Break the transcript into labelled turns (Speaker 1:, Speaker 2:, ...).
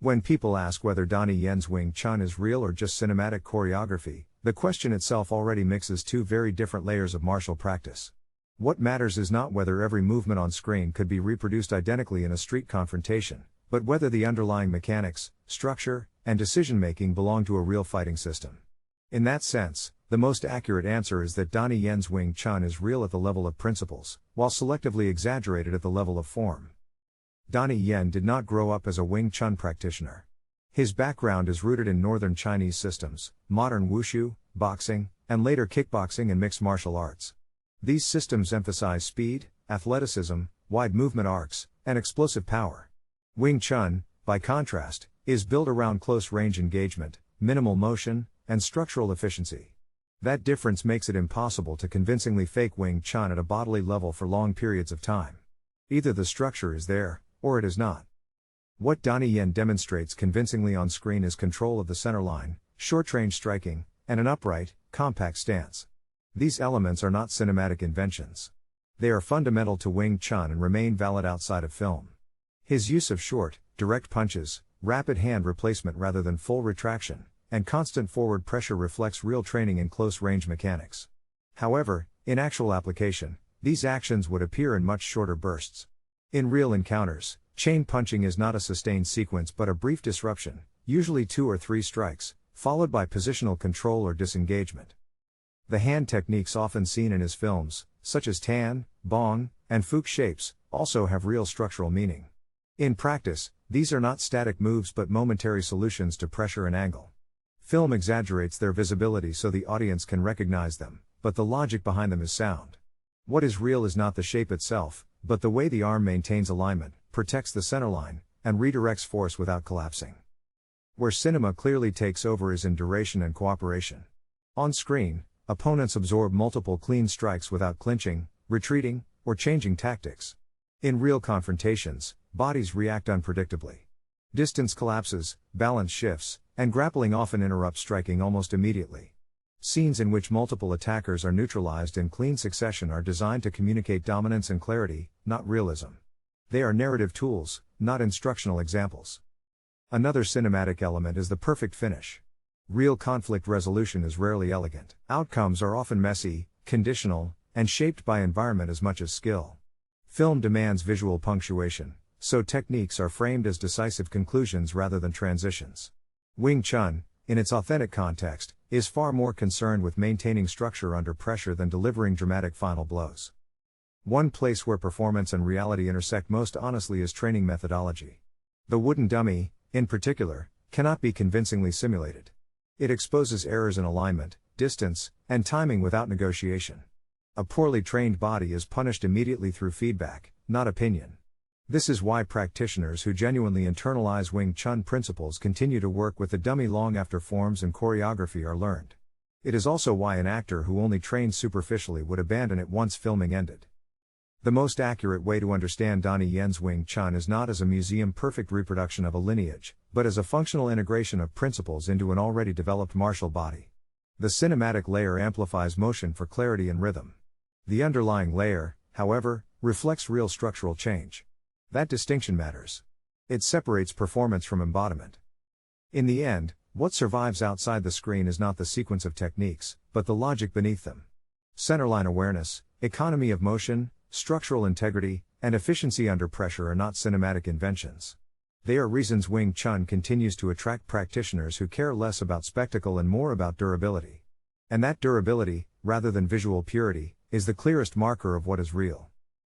Speaker 1: When people ask whether Donnie Yen's Wing Chun is real or just cinematic choreography, the question itself already mixes two very different layers of martial practice. What matters is not whether every movement on screen could be reproduced identically in a street confrontation, but whether the underlying mechanics, structure, and decision-making belong to a real fighting system. In that sense, the most accurate answer is that Donnie Yen's Wing Chun is real at the level of principles, while selectively exaggerated at the level of form. Donnie Yen did not grow up as a Wing Chun practitioner. His background is rooted in northern Chinese systems, modern wushu, boxing, and later kickboxing and mixed martial arts. These systems emphasize speed, athleticism, wide movement arcs, and explosive power. Wing Chun, by contrast, is built around close-range engagement, minimal motion, and structural efficiency. That difference makes it impossible to convincingly fake Wing Chun at a bodily level for long periods of time. Either the structure is there, or it is not. What Donnie Yen demonstrates convincingly on screen is control of the centerline, short-range striking, and an upright, compact stance. These elements are not cinematic inventions. They are fundamental to Wing Chun and remain valid outside of film. His use of short, direct punches, rapid hand replacement rather than full retraction, and constant forward pressure reflects real training in close-range mechanics. However, in actual application, these actions would appear in much shorter bursts. In real encounters, chain punching is not a sustained sequence but a brief disruption, usually 2 or 3 strikes, followed by positional control or disengagement. The hand techniques often seen in his films, such as Tan, Bong, and Fuke shapes, also have real structural meaning. In practice, these are not static moves but momentary solutions to pressure and angle. Film exaggerates their visibility so the audience can recognize them, but the logic behind them is sound. What is real is not the shape itself, but the way the arm maintains alignment, protects the centerline, and redirects force without collapsing. Where cinema clearly takes over is in duration and cooperation. On screen, opponents absorb multiple clean strikes without clinching, retreating, or changing tactics. In real confrontations, bodies react unpredictably. Distance collapses, balance shifts, and grappling often interrupts striking almost immediately. Scenes in which multiple attackers are neutralized in clean succession are designed to communicate dominance and clarity, not realism. They are narrative tools, not instructional examples. Another cinematic element is the perfect finish. Real conflict resolution is rarely elegant. Outcomes are often messy, conditional, and shaped by environment as much as skill. Film demands visual punctuation, so techniques are framed as decisive conclusions rather than transitions. Wing Chun, in its authentic context, is far more concerned with maintaining structure under pressure than delivering dramatic final blows. One place where performance and reality intersect most honestly is training methodology. The wooden dummy, in particular, cannot be convincingly simulated. It exposes errors in alignment, distance, and timing without negotiation. A poorly trained body is punished immediately through feedback, not opinion. This is why practitioners who genuinely internalize Wing Chun principles continue to work with the dummy long after forms and choreography are learned. It is also why an actor who only trained superficially would abandon it once filming ended. The most accurate way to understand Donnie Yen's Wing Chun is not as a museum-perfect reproduction of a lineage, but as a functional integration of principles into an already developed martial body. The cinematic layer amplifies motion for clarity and rhythm. The underlying layer, however, reflects real structural change. That distinction matters. It separates performance from embodiment. In the end, what survives outside the screen is not the sequence of techniques, but the logic beneath them. Centerline awareness, economy of motion, structural integrity, and efficiency under pressure are not cinematic inventions. They are reasons Wing Chun continues to attract practitioners who care less about spectacle and more about durability. And that durability, rather than visual purity, is the clearest marker of what is real.